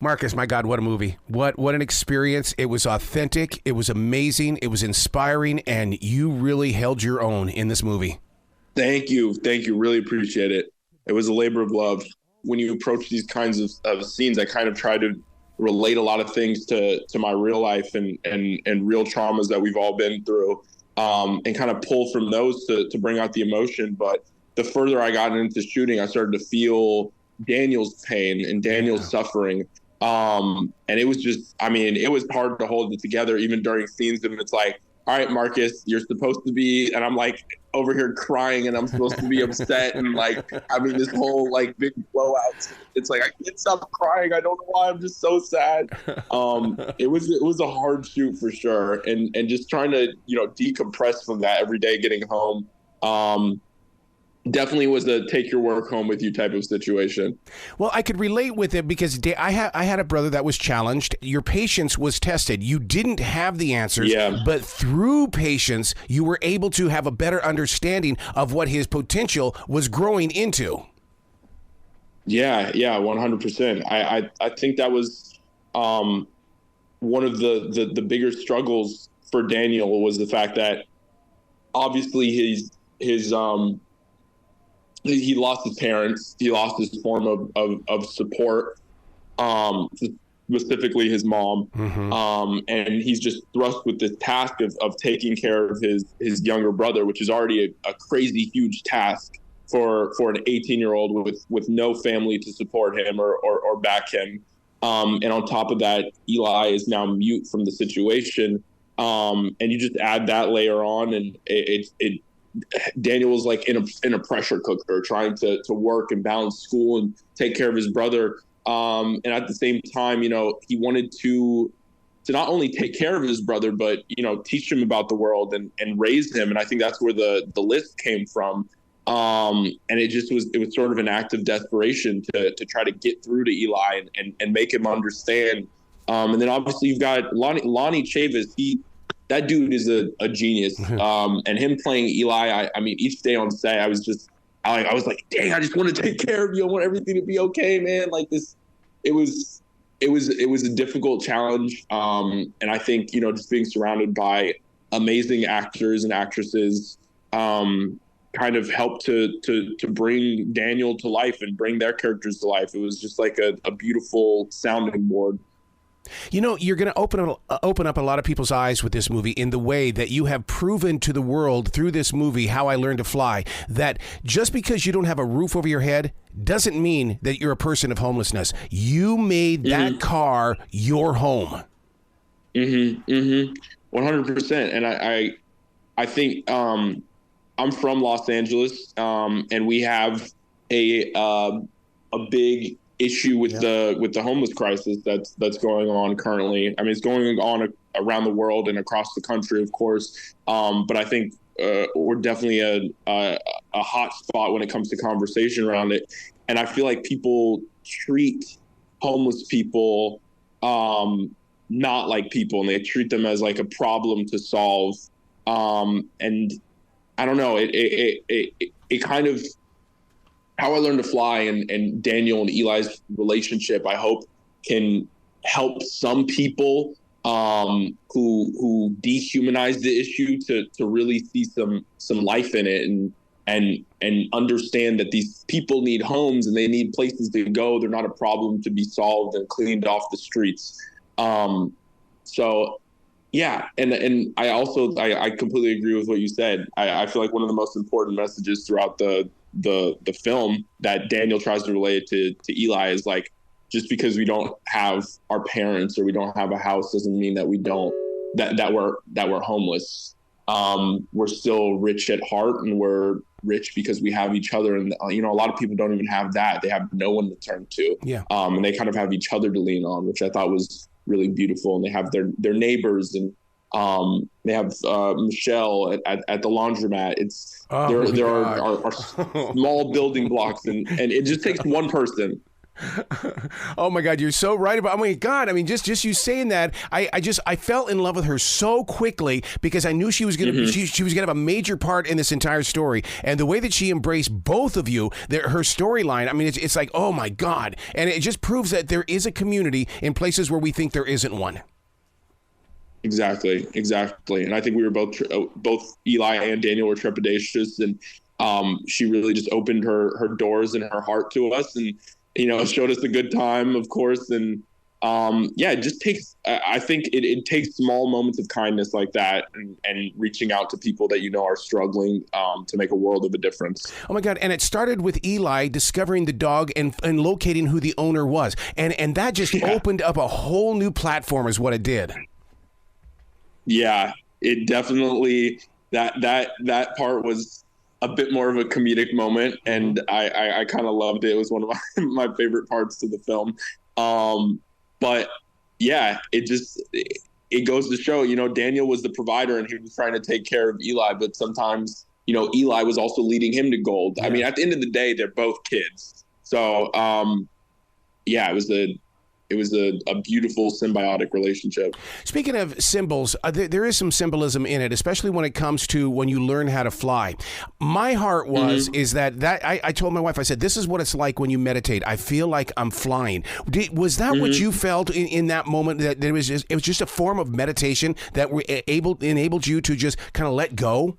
Marcus, my God, what a movie. What an experience. It was authentic. It was amazing. It was inspiring. And you really held your own in this movie. Thank you. Thank you. Really appreciate it. It was a labor of love. When you approach these kinds of scenes, I kind of try to relate a lot of things to my real life and real traumas that we've all been through, and kind of pull from those to bring out the emotion. But the further I got into shooting, I started to feel Daniel's pain and Daniel's suffering. And it was just, I mean, it was hard to hold it together even during scenes. And it's like, all right, Marcus, you're supposed to be, and I'm like over here crying and I'm supposed to be upset. And like, I mean, this whole like big blowout, it's like, I can't stop crying. I don't know why. I'm just so sad. It was a hard shoot for sure. And just trying to, decompress from that every day getting home. Definitely was a take your work home with you type of situation. Well, I could relate with it because I had a brother that was challenged. Your patience was tested. You didn't have the answers, but through patience, you were able to have a better understanding of what his potential was growing into. Yeah, 100%. I think that was one of the bigger struggles for Daniel was the fact that obviously he lost his parents. He lost his form of support, specifically his mom. Mm-hmm. And he's just thrust with this task of taking care of his younger brother, which is already a crazy huge task for an 18-year-old with no family to support him or back him. And on top of that, Eli is now mute from the situation. And you just add that layer on, and it Daniel was like in a pressure cooker trying to work and balance school and take care of his brother. And at the same time, he wanted to not only take care of his brother, but, teach him about the world and raise him. And I think that's where the list came from. And it was sort of an act of desperation to try to get through to Eli and make him understand. And then obviously you've got Lonnie Chavis. That dude is a genius. And him playing Eli, I mean, each day on set, I was like, dang, I just want to take care of you. I want everything to be okay, man. Like this, it was a difficult challenge. And I think, just being surrounded by amazing actors and actresses, kind of helped to bring Daniel to life and bring their characters to life. It was just like a beautiful sounding board. You're going to open up a lot of people's eyes with this movie in the way that you have proven to the world through this movie, How I Learned to Fly, that just because you don't have a roof over your head doesn't mean that you're a person of homelessness. You made that car your home. 100%. And I think I'm from Los Angeles, and we have a big issue with the homeless crisis that's going on currently. I mean, it's going on around the world and across the country, of course. But I think we're definitely a hot spot when it comes to conversation around it. And I feel like people treat homeless people not like people, and they treat them as like a problem to solve. And I don't know, it kind of, How I Learned to Fly and Daniel and Eli's relationship, I hope, can help some people who dehumanize the issue to really see some life in it and understand that these people need homes and they need places to go. They're not a problem to be solved and cleaned off the streets. So yeah, and I also I completely agree with what you said. I feel like one of the most important messages throughout the film that Daniel tries to relate to Eli is like, just because we don't have our parents or we don't have a house doesn't mean that we're homeless. We're still rich at heart, and we're rich because we have each other. And a lot of people don't even have that. They have no one to turn to. Yeah. And they kind of have each other to lean on, which I thought was really beautiful. And they have their neighbors, and they have Michelle at the laundromat. There are small building blocks, and it just takes one person. Oh my God, you're so right about. Oh my God, I mean, just you saying that, I fell in love with her so quickly because I knew she was gonna she was gonna have a major part in this entire story, and the way that she embraced both of you, her storyline. I mean, it's like, oh my God, and it just proves that there is a community in places where we think there isn't one. Exactly. And I think we were both Eli and Daniel were trepidatious, and she really just opened her doors and her heart to us, and showed us a good time, of course. And it just takes. I think it takes small moments of kindness like that, and reaching out to people that are struggling to make a world of a difference. Oh my God! And it started with Eli discovering the dog and locating who the owner was, and that just opened up a whole new platform, is what it did. Yeah, it definitely that part was a bit more of a comedic moment, and I kind of loved it. It was one of my favorite parts to the film. But yeah, it goes to show, Daniel was the provider and he was trying to take care of Eli, but sometimes, Eli was also leading him to gold. Yeah. I mean, at the end of the day, they're both kids. So it was a beautiful symbiotic relationship. Speaking of symbols, there is some symbolism in it, especially when it comes to when you learn how to fly. My heart is that I told my wife, I said, this is what it's like when you meditate. I feel like I'm flying. Was that what you felt in that moment? That it was just a form of meditation that enabled you to just kind of let go?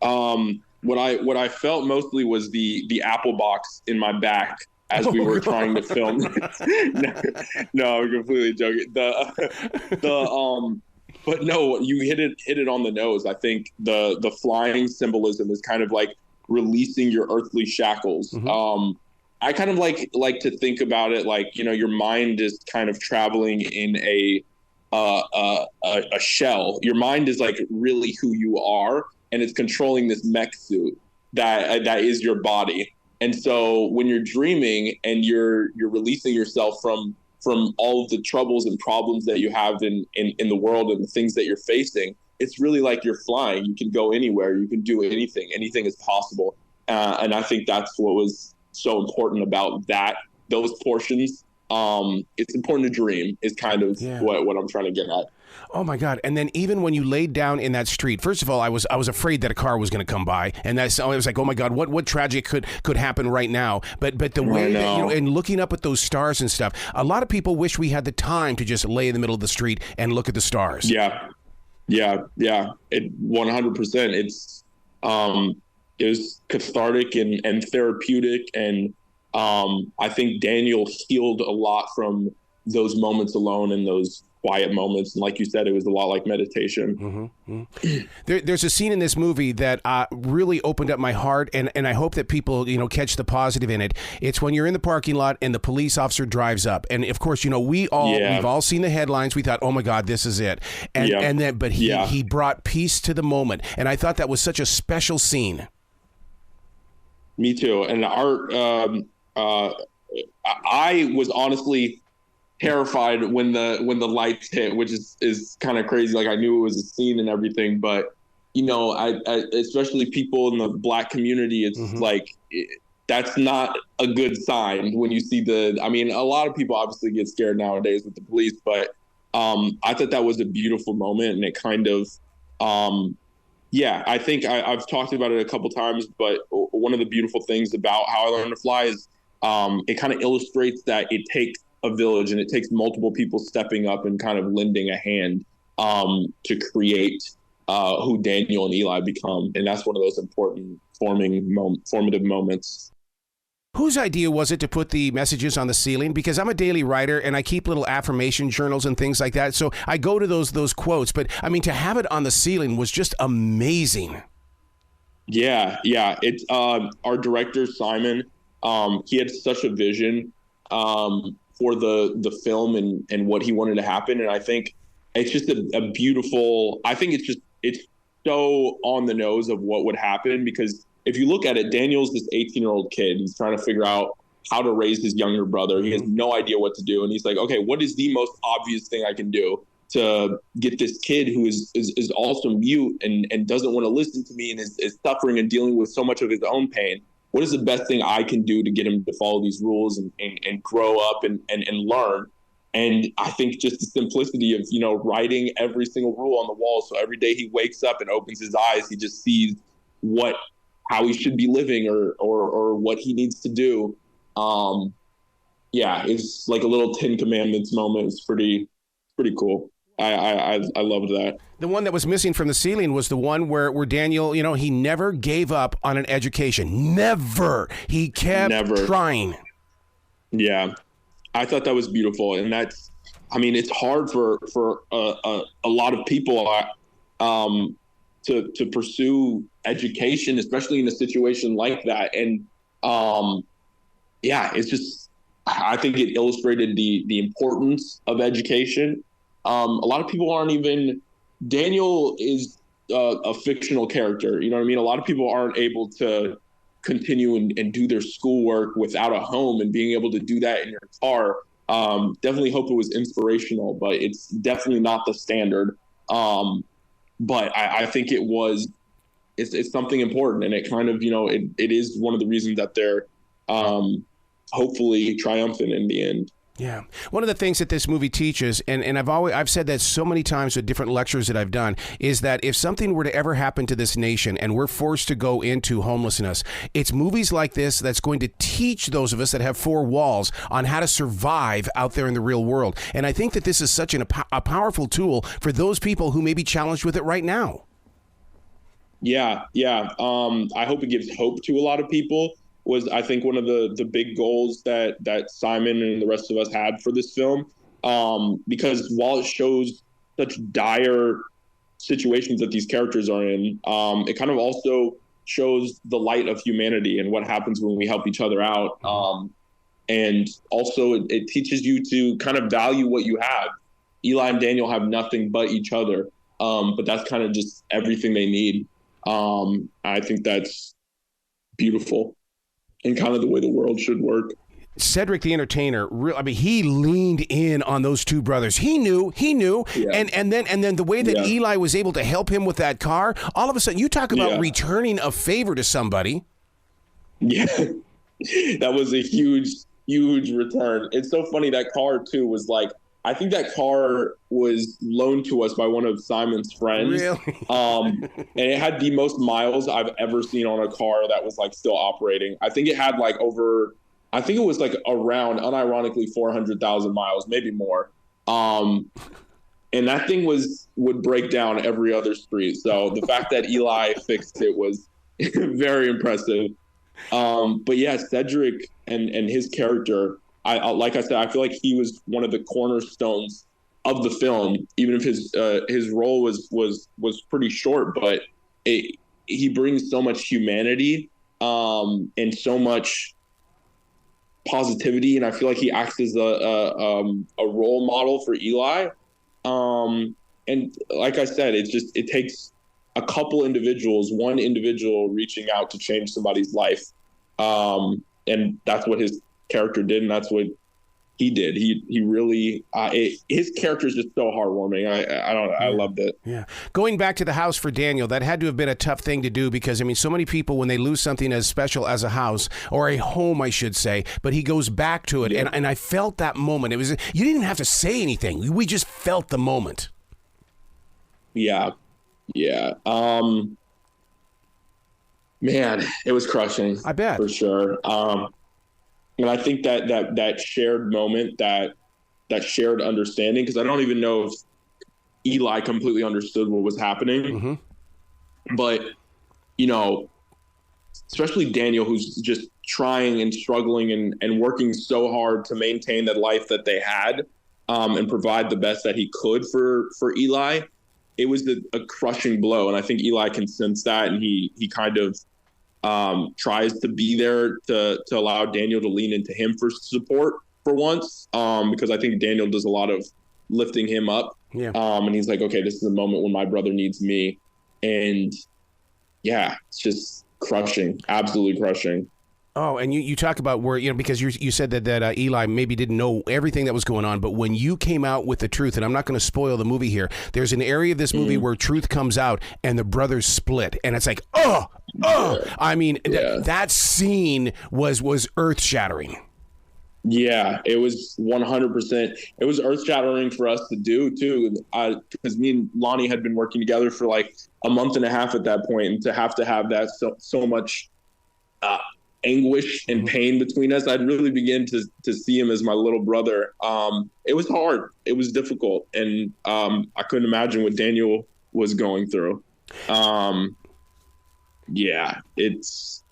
What I felt mostly was the apple box in my back as we were trying to film. No, I'm completely joking. But no, you hit it on the nose. I think the flying symbolism is kind of like releasing your earthly shackles. I kind of like to think about it like, your mind is kind of traveling in a shell. Your mind is like really who you are, and it's controlling this mech suit that is your body. And so when you're dreaming and you're releasing yourself from all of the troubles and problems that you have in the world and the things that you're facing, it's really like you're flying. You can go anywhere. You can do anything. Anything is possible. And I think that's what was so important about those portions. It's important to dream is kind of what I'm trying to get at. Oh my God! And then even when you laid down in that street, first of all, I was afraid that a car was going to come by, and I was like, oh my God, what tragic could happen right now? But the way that, and looking up at those stars and stuff, a lot of people wish we had the time to just lay in the middle of the street and look at the stars. Yeah. It 100%. It was cathartic and therapeutic, and I think Daniel healed a lot from those moments alone and those quiet moments. And like you said, it was a lot like meditation. There's a scene in this movie that really opened up my heart, and I hope that people, catch the positive in it. It's when you're in the parking lot and the police officer drives up. And of course, we've all seen the headlines. We thought, oh my God, this is it. And then, but he brought peace to the moment. And I thought that was such a special scene. Me too. And I was honestly terrified when the lights hit, which is kind of crazy. Like, I knew it was a scene and everything, but I especially people in the Black community, it's like that's not a good sign when you see a lot of people obviously get scared nowadays with the police, but I thought that was a beautiful moment, and it kind of I think I've talked about it a couple times, but one of the beautiful things about How I Learned to Fly is it kind of illustrates that it takes a village, and it takes multiple people stepping up and kind of lending a hand to create who Daniel and Eli become. And that's one of those important formative moments. Whose idea was it to put the messages on the ceiling? Because I'm a daily writer and I keep little affirmation journals and things like that. So I go to those quotes, but I mean, to have it on the ceiling was just amazing. Yeah. It's our director, Simon. He had such a vision for the film and what he wanted to happen. And I think it's just a beautiful, I think it's so on the nose of what would happen, because if you look at it, Daniel's this 18-year-old kid. He's trying to figure out how to raise his younger brother. He has no idea what to do. And he's like, okay, what is the most obvious thing I can do to get this kid who is also mute and doesn't want to listen to me and is suffering and dealing with so much of his own pain? what is the best thing I can do to get him to follow these rules and grow up and learn. And I think just the simplicity of, writing every single rule on the wall. So every day he wakes up and opens his eyes, he just sees how he should be living or what he needs to do. It's like a little 10 Commandments moment. It's pretty cool. I loved that. The one that was missing from the ceiling was the one where Daniel, he never gave up on an education. Never. He kept trying. Yeah. I thought that was beautiful. And it's hard for a lot of people to pursue education, especially in a situation like that. And it's just, I think it illustrated the importance of education. A lot of people aren't even, Daniel is a fictional character. You know what I mean? A lot of people aren't able to continue and do their schoolwork without a home, and being able to do that in your car. Definitely hope it was inspirational, but it's definitely not the standard. But I think it's something important, and it kind of, it is one of the reasons that they're hopefully triumphant in the end. Yeah. One of the things that this movie teaches, and I've said that so many times with different lectures that I've done, is that if something were to ever happen to this nation and we're forced to go into homelessness, it's movies like this that's going to teach those of us that have four walls on how to survive out there in the real world. And I think that this is such a powerful tool for those people who may be challenged with it right now. Yeah. I hope it gives hope to a lot of people. Was, I think, one of the big goals that Simon and the rest of us had for this film, because while it shows such dire situations that these characters are in, it kind of also shows the light of humanity and what happens when we help each other out. And also it teaches you to kind of value what you have. Eli and Daniel have nothing but each other, but that's kind of just everything they need. I think that's beautiful. And kind of the way the world should work. Cedric the Entertainer, he leaned in on those two brothers. He knew, yeah. and then the way that Eli was able to help him with that car. All of a sudden, you talk about returning a favor to somebody. Yeah, that was a huge return. It's so funny, that car too was like, I think that car was loaned to us by one of Simon's friends. Really? And it had the most miles I've ever seen on a car that was like still operating. I think it had around, unironically, 400,000 miles, maybe more. And that thing would break down every other street. So the fact that Eli fixed it was very impressive. But yeah, Cedric and his character, like I said, I feel like he was one of the cornerstones of the film, even if his role was pretty short. But he brings so much humanity and so much positivity, and I feel like he acts as a role model for Eli. And like I said, it takes a couple individuals, one individual reaching out to change somebody's life, and that's what his character did, and that's what he did. He really his character is just so heartwarming. I loved it. Yeah. Going back to the house for Daniel, that had to have been a tough thing to do, because so many people, when they lose something as special as a house, or a home, I should say, but he goes back to it, and I felt that moment. It was, you didn't even have to say anything. We just felt the moment. Yeah. Man, it was crushing. I bet. For sure. And I think that shared moment, that shared understanding, because I don't even know if Eli completely understood what was happening. Mm-hmm. But, especially Daniel, who's just trying and struggling and working so hard to maintain the life that they had, and provide the best that he could for Eli. It was a crushing blow. And I think Eli can sense that, and he kind of tries to be there to allow Daniel to lean into him for support for once, because I think Daniel does a lot of lifting him up. Yeah. And he's like, okay, this is a moment when my brother needs me. And yeah, it's just crushing, absolutely crushing. Oh, and you talk about where, because you said that Eli maybe didn't know everything that was going on, but when you came out with the truth, and I'm not going to spoil the movie here, there's an area of this movie where truth comes out and the brothers split, and it's like, I mean, that scene was earth-shattering. Yeah, it was 100%. It was earth-shattering for us to do, too, because me and Lonnie had been working together for like a month and a half at that point, and to have that so much anguish and pain between us, I'd really begin to see him as my little brother. It was hard. It was difficult. And I couldn't imagine what Daniel was going through. Yeah, it's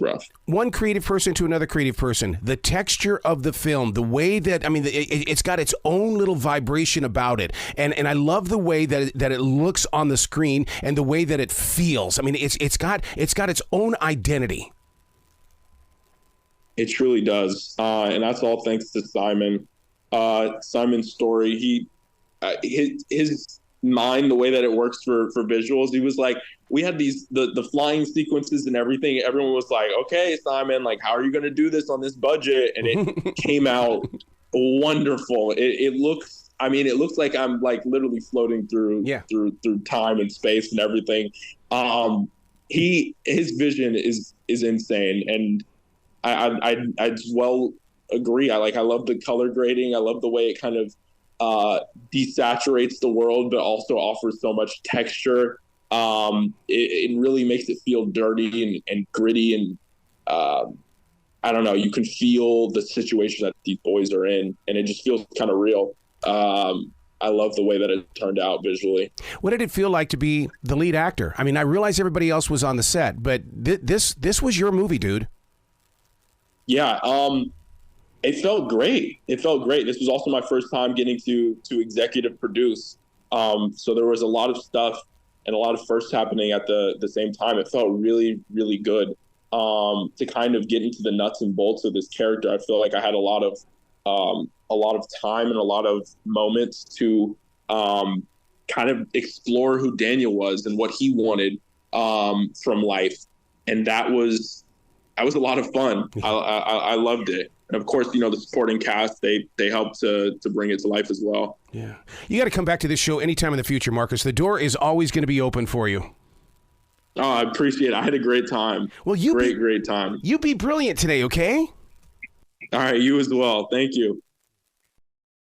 rough. One creative person to another creative person, the texture of the film, the way that, it's got its own little vibration about it. And I love the way that it looks on the screen and the way that it feels. I mean, it's got its own identity. It truly does. And that's all thanks to Simon. Simon's story, his mind, the way that it works for visuals, he was like, we had the flying sequences and everything. Everyone was like, okay, Simon, like, how are you going to do this on this budget? And it came out wonderful. It looks like I'm like literally floating through time and space and everything. His vision is insane. And I well agree. I love the color grading. I love the way it kind of desaturates the world, but also offers so much texture. It really makes it feel dirty and gritty, and I don't know. You can feel the situation that these boys are in, and it just feels kind of real. I love the way that it turned out visually. What did it feel like to be the lead actor? I mean, I realize everybody else was on the set, but this was your movie, dude. Yeah, it felt great. This was also my first time getting to executive produce. So there was a lot of stuff and a lot of firsts happening at the same time. It felt really, really good to kind of get into the nuts and bolts of this character. I feel like I had a lot of time and a lot of moments to kind of explore who Daniel was and what he wanted from life, and that was a lot of fun. I loved it. And of course, the supporting cast, they helped to bring it to life as well. Yeah. You got to come back to this show anytime in the future, Marcus. The door is always going to be open for you. Oh, I appreciate it. I had a great time. Well, great time. You be brilliant today, okay? All right. You as well. Thank you.